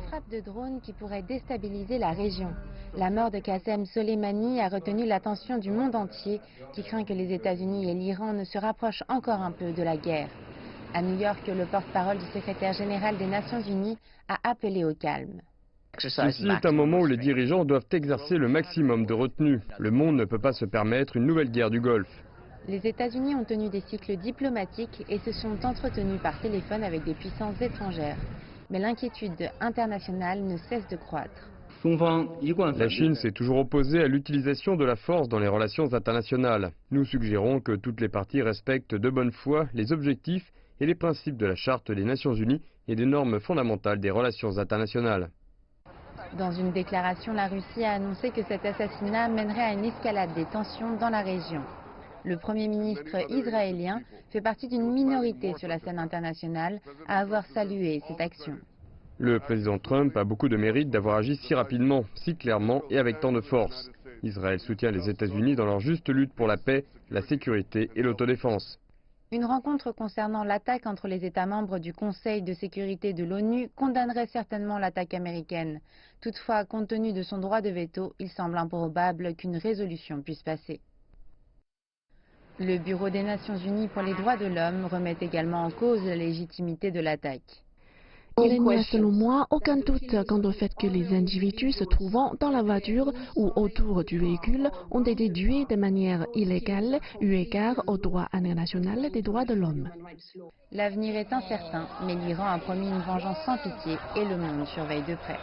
frappe de drones qui pourrait déstabiliser la région. La mort de Qassem Soleimani a retenu l'attention du monde entier, qui craint que les États-Unis et l'Iran ne se rapprochent encore un peu de la guerre. À New York, le porte-parole du secrétaire général des Nations Unies a appelé au calme. Ceci est un moment où les dirigeants doivent exercer le maximum de retenue. Le monde ne peut pas se permettre une nouvelle guerre du Golfe. Les États-Unis ont tenu des cycles diplomatiques et se sont entretenus par téléphone avec des puissances étrangères. Mais l'inquiétude internationale ne cesse de croître. La Chine s'est toujours opposée à l'utilisation de la force dans les relations internationales. Nous suggérons que toutes les parties respectent de bonne foi les objectifs et les principes de la Charte des Nations Unies et des normes fondamentales des relations internationales. Dans une déclaration, la Russie a annoncé que cet assassinat mènerait à une escalade des tensions dans la région. Le Premier ministre israélien fait partie d'une minorité sur la scène internationale à avoir salué cette action. Le président Trump a beaucoup de mérite d'avoir agi si rapidement, si clairement et avec tant de force. Israël soutient les États-Unis dans leur juste lutte pour la paix, la sécurité et l'autodéfense. Une rencontre concernant l'attaque entre les États membres du Conseil de sécurité de l'ONU condamnerait certainement l'attaque américaine. Toutefois, compte tenu de son droit de veto, il semble improbable qu'une résolution puisse passer. Le Bureau des Nations Unies pour les droits de l'homme remet également en cause la légitimité de l'attaque. Il n'y a selon moi aucun doute quant au fait que les individus se trouvant dans la voiture ou autour du véhicule ont été tués de manière illégale eu égard au droit international des droits de l'homme. L'avenir est incertain, mais l'Iran a promis une vengeance sans pitié et le monde surveille de près.